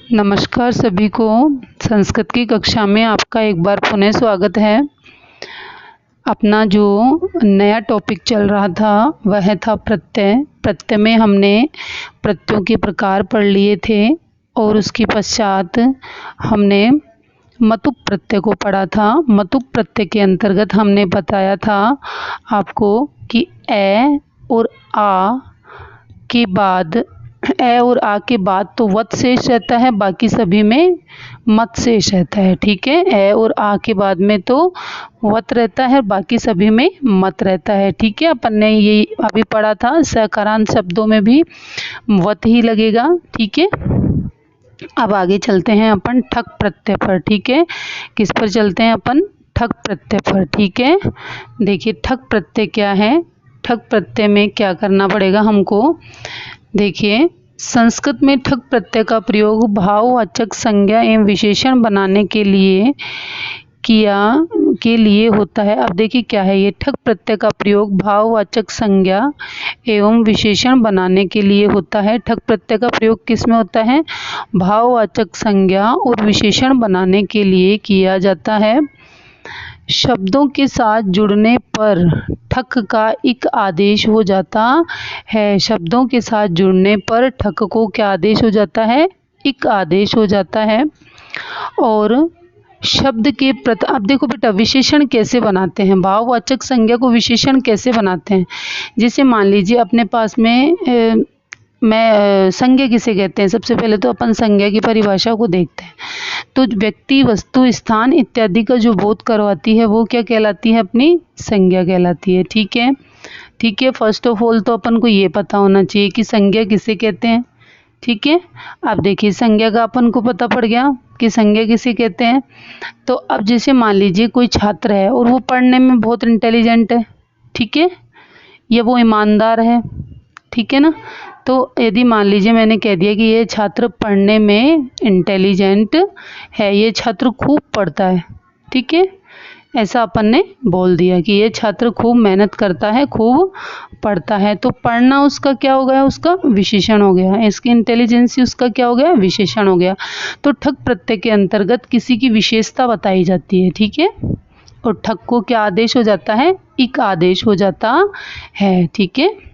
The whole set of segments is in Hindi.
नमस्कार सभी को। संस्कृत की कक्षा में आपका एक बार पुनः स्वागत है। अपना जो नया टॉपिक चल रहा था वह था प्रत्यय। प्रत्यय में हमने प्रत्ययों के प्रकार पढ़ लिए थे और उसके पश्चात हमने मतुप प्रत्यय को पढ़ा था। मतुप प्रत्यय के अंतर्गत हमने बताया था आपको कि ए और आ के बाद तो वत शेष रहता है, बाकी सभी में मत शेष रहता है। ठीक है, ए और आ के बाद में तो वत रहता है, बाकी सभी में मत रहता है। ठीक है, अपन ने ये अभी पढ़ा था, सकारांत शब्दों में भी वत ही लगेगा। ठीक है, अब आगे चलते हैं अपन ठक प्रत्यय पर। ठीक है, किस पर चलते हैं अपन? ठक प्रत्यय पर। ठीक है, देखिए ठक प्रत्यय क्या है। ठक प्रत्यय में क्या करना पड़ेगा हमको? देखिए, संस्कृत में ठक प्रत्यय का प्रयोग भाववाचक संज्ञा एवं विशेषण बनाने के लिए होता है। अब देखिए क्या है ये ठक प्रत्यय का प्रयोग भाववाचक संज्ञा एवं विशेषण बनाने के लिए होता है। ठक प्रत्यय का प्रयोग किस में होता है? भाववाचक संज्ञा और विशेषण बनाने के लिए किया जाता है। शब्दों के साथ जुड़ने पर ठक का इक आदेश हो जाता है। शब्दों के साथ जुड़ने पर ठक को क्या आदेश हो जाता है? इक आदेश हो जाता है। और शब्द के अब देखो बेटा, विशेषण कैसे बनाते हैं? भाववाचक संज्ञा को विशेषण कैसे बनाते हैं? जैसे मान लीजिए अपने पास में संज्ञा किसे कहते हैं? सबसे पहले तो अपन संज्ञा की परिभाषा को देखते हैं। तो व्यक्ति, वस्तु, स्थान इत्यादि का जो बोध करवाती है वो क्या कहलाती है? अपनी संज्ञा कहलाती है। ठीक है, ठीक है। फर्स्ट ऑफ ऑल तो अपन को ये पता होना चाहिए कि संज्ञा किसे कहते हैं। ठीक है, अब देखिए संज्ञा का अपन को पता पड़ गया कि संज्ञा किसे कहते हैं। तो अब जैसे मान लीजिए कोई छात्र है और वो पढ़ने में बहुत इंटेलिजेंट है। ठीक है, या वो ईमानदार है। ठीक है ना, तो यदि मान लीजिए मैंने कह दिया कि ये छात्र पढ़ने में इंटेलिजेंट है, ये छात्र खूब पढ़ता है। ठीक है, ऐसा अपन ने बोल दिया कि ये छात्र खूब मेहनत करता है, खूब पढ़ता है। तो पढ़ना उसका क्या हो गया? उसका विशेषण हो गया। इसकी इंटेलिजेंसी उसका क्या हो गया? विशेषण हो गया। तो ठक प्रत्यय के अंतर्गत किसी की विशेषता बताई जाती है। ठीक है, और ठक को क्या आदेश हो जाता है? इक आदेश हो जाता है। ठीक है,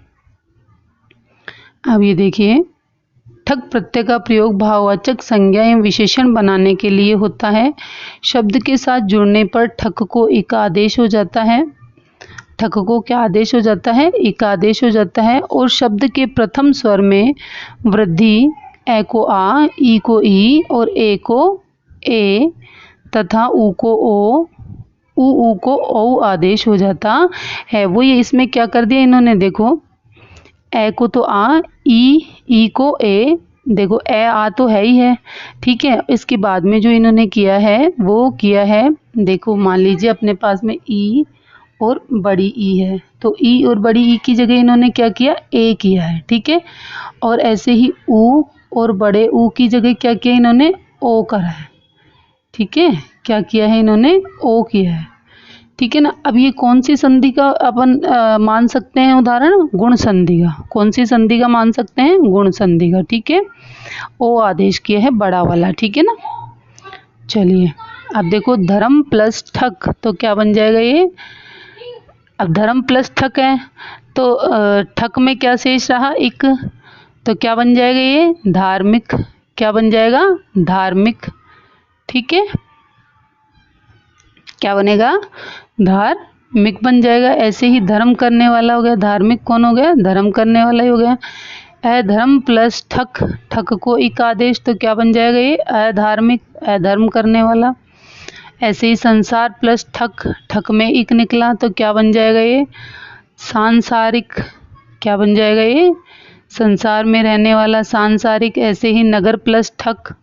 अब ये देखिए, ठक प्रत्यय का प्रयोग भाववाचक संज्ञा एवं विशेषण बनाने के लिए होता है। शब्द के साथ जुड़ने पर ठक को इक आदेश हो जाता है। ठक को क्या आदेश हो जाता है? इक आदेश हो जाता है। और शब्द के प्रथम स्वर में वृद्धि, ए को आ, ई को ई और ए को ए तथा ऊ को ओ, ऊ को औ आदेश हो जाता है। वो ये इसमें क्या कर दिया इन्होंने? देखो, ए को तो आ, ई को ए। देखो ए आ तो है ही है। ठीक है, इसके बाद में जो इन्होंने किया है वो किया है, देखो मान लीजिए अपने पास में ई और बड़ी ई है, तो ई और बड़ी ई की जगह इन्होंने क्या किया? ए किया है। ठीक है, और ऐसे ही ऊ और बड़े ऊ की जगह क्या किया इन्होंने? ओ करा है। ठीक है, क्या किया है इन्होंने? ओ किया है। ठीक है ना, अब ये कौन सी संधि का अपन मान सकते हैं उदाहरण? गुण संधि का। कौन सी संधि का मान सकते हैं? गुण संधि का। ठीक है, ओ आदेश किया है बड़ा वाला। ठीक है ना, चलिए अब देखो धर्म प्लस ठक तो क्या बन जाएगा ये? अब धर्म प्लस ठक है तो ठक में क्या शेष रहा? इक, तो क्या बन जाएगा ये? धार्मिक। क्या बन जाएगा? धार्मिक। ठीक है, क्या बनेगा? धार्मिक बन जाएगा। ऐसे ही धर्म करने वाला हो गया, धार्मिक कौन हो गया? धर्म करने वाला ही हो गया। अधर्म प्लस ठक, ठक को इक आदेश तो क्या बन जाएगा ये? अधार्मिक, अधर्म करने वाला। ऐसे ही संसार प्लस ठक, ठक में इक निकला तो क्या बन जाएगा ये? सांसारिक। क्या बन जाएगा ये? संसार में रहने वाला, सांसारिक। ऐसे ही नगर प्लस ठक,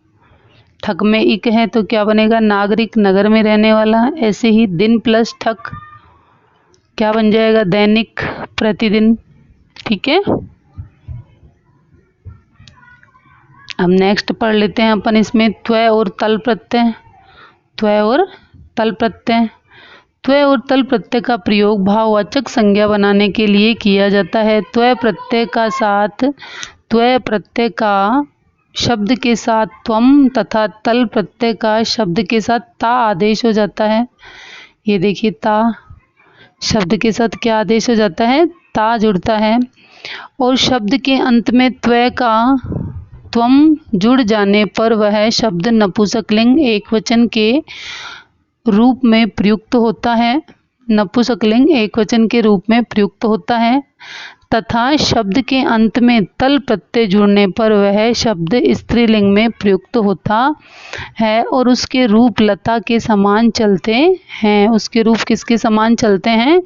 ठक में इक है तो क्या बनेगा? नागरिक, नगर में रहने वाला। ऐसे ही दिन प्लस ठक क्या बन जाएगा? दैनिक, प्रतिदिन। ठीक है, अब नेक्स्ट पढ़ लेते हैं अपन इसमें त्वय और तल प्रत्यय। त्वय और तल प्रत्यय। त्वय और तल प्रत्यय का प्रयोग भाववाचक संज्ञा बनाने के लिए किया जाता है। त्वय प्रत्यय का साथ त्वय प्रत्यय का शब्द के साथ त्वम तथा तल प्रत्यय का शब्द के साथ ता आदेश हो जाता है। ये देखिए ता शब्द के साथ क्या आदेश हो जाता है, ता जुड़ता है। और शब्द के अंत में त्वय का त्वम जुड़ जाने पर वह शब्द नपुंसकलिंग एकवचन के रूप में प्रयुक्त होता है। नपुंसकलिंग एकवचन के रूप में प्रयुक्त होता है तथा शब्द के अंत में तल प्रत्यय जुड़ने पर वह शब्द स्त्रीलिंग में प्रयुक्त होता है और उसके रूप लता के समान चलते हैं। उसके रूप किसके समान चलते हैं,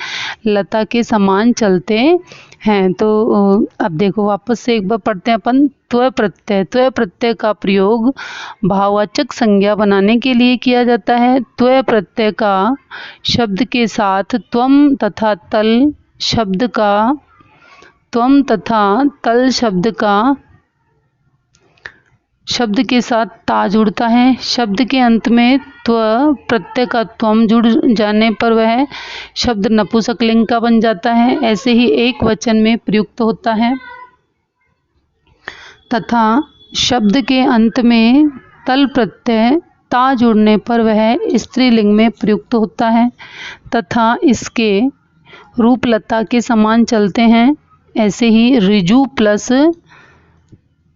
लता के समान चलते हैं। तो अब देखो वापस से एक बार पढ़ते हैं अपन। त्वय प्रत्यय, त्वय प्रत्यय का प्रयोग भाववाचक संज्ञा बनाने के लिए किया जाता है। त्वय प्रत्यय का शब्द के साथ त्वम तथा तल शब्द का त्वम तथा तल शब्द के साथ ता जुड़ता है। शब्द के अंत में त्व प्रत्यय का त्वम जुड़ जाने पर वह शब्द नपुंसकलिंग का बन जाता है। ऐसे ही एक वचन में प्रयुक्त होता है तथा शब्द के अंत में तल प्रत्यय ता जुड़ने पर वह स्त्रीलिंग में प्रयुक्त होता है तथा इसके रूप लता के समान चलते हैं। ऐसे ही ऋजु प्लस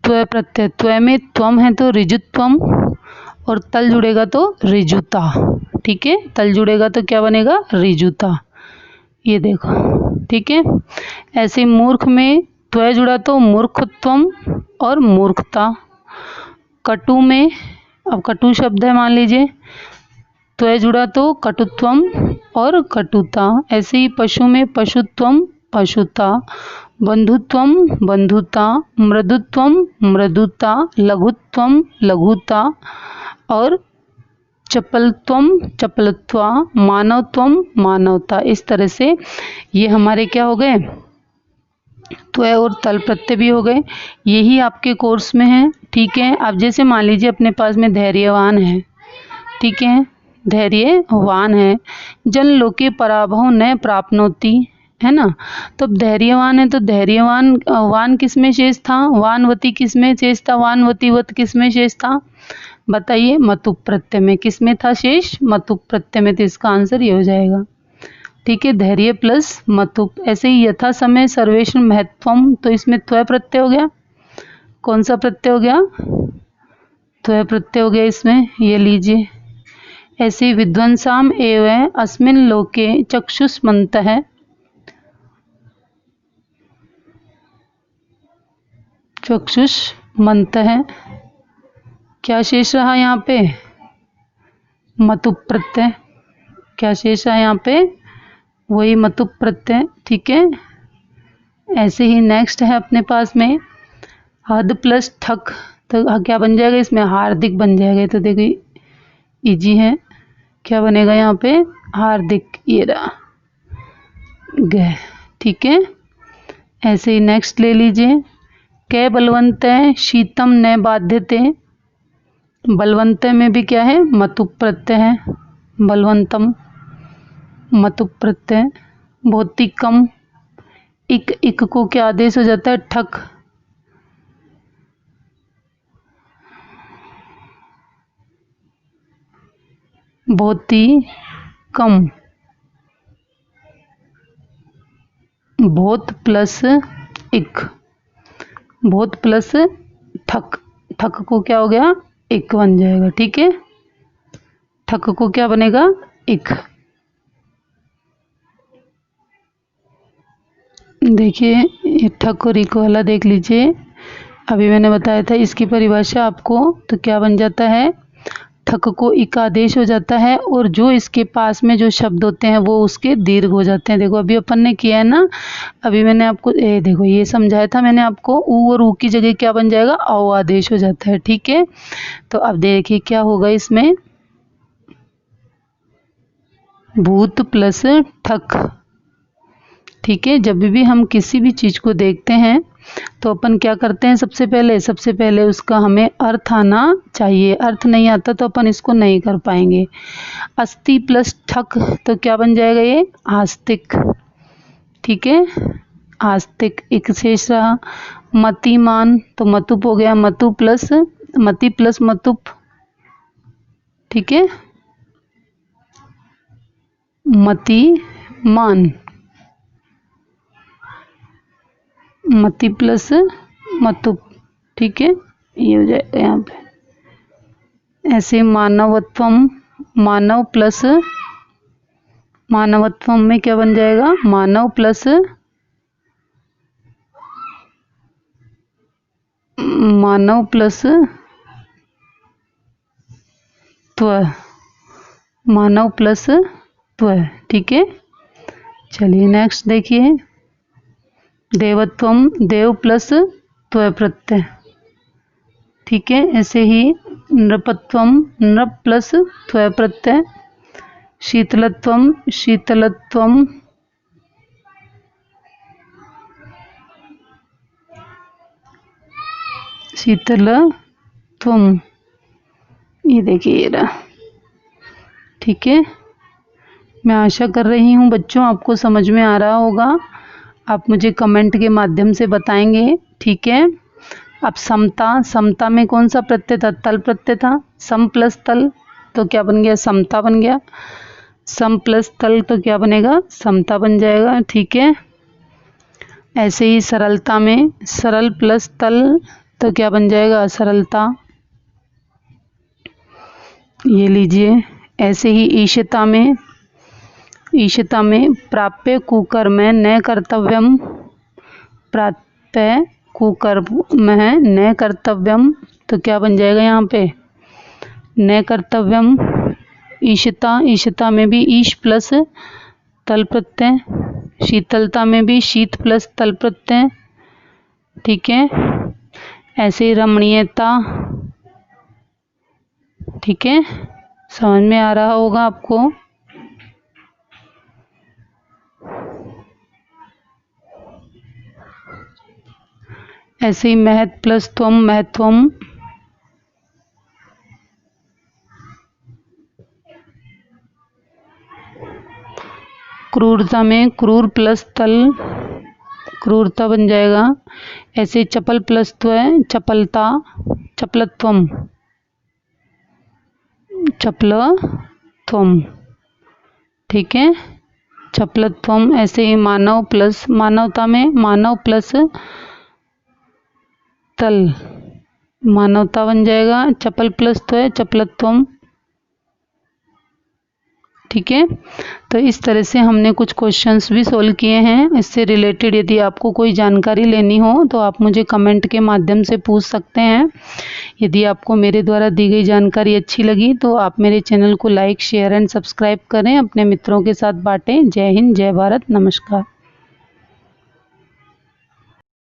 त्वय प्रत्यय, त्वय में त्वम है तो ऋजुत्वम और तल जुड़ेगा तो ऋजुता। ठीक है, तल जुड़ेगा तो क्या बनेगा, ऋजुता। ये देखो, ठीक है। ऐसे मूर्ख में त्वय जुड़ा तो मूर्खत्वम और मूर्खता। कटु में, अब कटु शब्द है मान लीजिए, त्वय जुड़ा तो कटुत्वम और कटुता। ऐसे ही पशु में पशुत्वम पशुता, बंधुत्वम बंधुता, मृदुत्वम मृदुता, लघुत्वम लघुता और चपलत्वम चपलत्वा, मानवत्वम मानवता। इस तरह से ये हमारे क्या हो गए, त्वय और तल प्रत्यय भी हो गए। यही आपके कोर्स में है। ठीक है, अब जैसे मान लीजिए अपने पास में धैर्यवान है, ठीक है, धैर्यवान है, जन लोके पराभव न प्राप्नोति, है ना। तो धैर्यवान है तो धैर्यवान वान किस में शेष था, वानवती किस में शेष था, वानवती वत किस में शेष था, बताइए, मतुप प्रत्यय में। किस में था शेष, मतुप प्रत्यय में। तो इसका आंसर ये हो जाएगा। ठीक है, धैर्य प्लस मतुप। ऐसे ही यथा समय सर्वेषण महत्वम, तो इसमें त्वय प्रत्यय हो गया। कौन सा प्रत्यय हो गया, त्वय प्रत्यय हो गया इसमें, ये लीजिए। ऐसे विद्वंसाम एवं अस्मिन् लोके चक्षुष्मन्तः, चक्षुष्मन्तः, क्या शेष रहा यहाँ पे, मतुप प्रत्यय। क्या शेष रहा यहाँ पे, वही मतुप प्रत्यय। ठीक है, ऐसे ही नेक्स्ट है अपने पास में हद प्लस ठक, तो क्या बन जाएगा इसमें, हार्दिक बन जाएगा। तो देखिए इजी है, क्या बनेगा यहाँ पे, हार्दिक, ये रहा गए। ठीक है, ऐसे ही नेक्स्ट ले लीजिए, कै बलवंत शीतम न बाध्यते। बलवंत में भी क्या है, मतुप प्रत्यय है, बलवंतम मतुप प्रत्यय। भौतिकम, इक इक को क्या आदेश हो जाता है, ठक। भौतिकम, भौत प्लस इक, भौत प्लस ठक, ठक को क्या हो गया, इक बन जाएगा। ठीक है, ठक को क्या बनेगा, इक। देखिए ये ठक और इक वाला देख लीजिए, अभी मैंने बताया था इसकी परिभाषा आपको। तो क्या बन जाता है, ठक को इक आदेश हो जाता है और जो इसके पास में जो शब्द होते हैं वो उसके दीर्घ हो जाते हैं। देखो अभी अपन ने किया है ना, अभी मैंने आपको देखो ये समझाया था मैंने आपको, ऊ और ऊ की जगह क्या बन जाएगा, औ आदेश हो जाता है। ठीक है, तो अब देखिए क्या होगा इसमें, भूत प्लस ठक। ठीक है, जब भी हम किसी भी चीज को देखते हैं तो अपन क्या करते हैं, सबसे पहले उसका हमें अर्थ आना चाहिए। अर्थ नहीं आता तो अपन इसको नहीं कर पाएंगे। अस्ति प्लस ठक, तो क्या बन जाएगा ये, आस्तिक। ठीक है, आस्तिक, एक शेष रहा। मतिमान तो मतुप हो गया, मतु प्लस मति प्लस मतुप, ठीक है, मतिमान, मति प्लस मतुप, ठीक है, ये हो जाएगा यहाँ पे। ऐसे मानवत्वम, मानव प्लस मानवत्वम में क्या बन जाएगा, मानव प्लस मानव प्लस त्व, मानव प्लस त्व, ठीक है। चलिए नेक्स्ट देखिए, देवत्वम, देव प्लस त्व प्रत्यय, ठीक है। ऐसे ही नृपत्वम, नृप प्लस त्व प्रत्यय, शीतलत्वम, शीतलत्वम, शीतलत्वम, ये देखिए ये रहा, ठीक है। मैं आशा कर रही हूँ बच्चों आपको समझ में आ रहा होगा, आप मुझे कमेंट के माध्यम से बताएंगे, ठीक है। अब समता, समता में कौन सा प्रत्यय था, तल प्रत्यय था, सम प्लस तल तो क्या बन गया, समता बन गया, सम प्लस तल तो क्या बनेगा, समता बन जाएगा, ठीक है। ऐसे ही सरलता में सरल प्लस तल तो क्या बन जाएगा, सरलता, ये लीजिए। ऐसे ही ईशिता में, ईशिता में प्राप्य कुकर्म में न कर्तव्यम, प्राप्य कुकर्म है न कर्तव्यम तो क्या बन जाएगा यहाँ पे, न कर्तव्यम। ईशिता, ईशिता में भी ईश प्लस तल प्रत्यय, शीतलता में भी शीत प्लस तल प्रत्यय, ठीक है। ऐसे ही रमणीयता, ठीक है, समझ में आ रहा होगा आपको। ऐसे ही महत प्लस त्वम, महत्वम, क्रूरता में क्रूर प्लस तल क्रूरता बन जाएगा। ऐसे चपल प्लस त्व, चपलता, चपलत्वम, चपलत्वम, ठीक है, चपलत्वम। ऐसे ही मानव प्लस मानवता में मानव प्लस तल मानवता बन जाएगा, चपल प्लस त्व, चपलत्वम, ठीक है। तो इस तरह से हमने कुछ क्वेश्चंस भी सोल्व किए हैं। इससे रिलेटेड यदि आपको कोई जानकारी लेनी हो तो आप मुझे कमेंट के माध्यम से पूछ सकते हैं। यदि आपको मेरे द्वारा दी गई जानकारी अच्छी लगी तो आप मेरे चैनल को लाइक, शेयर एंड सब्सक्राइब करें, अपने मित्रों के साथ बांटें। जय हिंद, जय भारत, नमस्कार।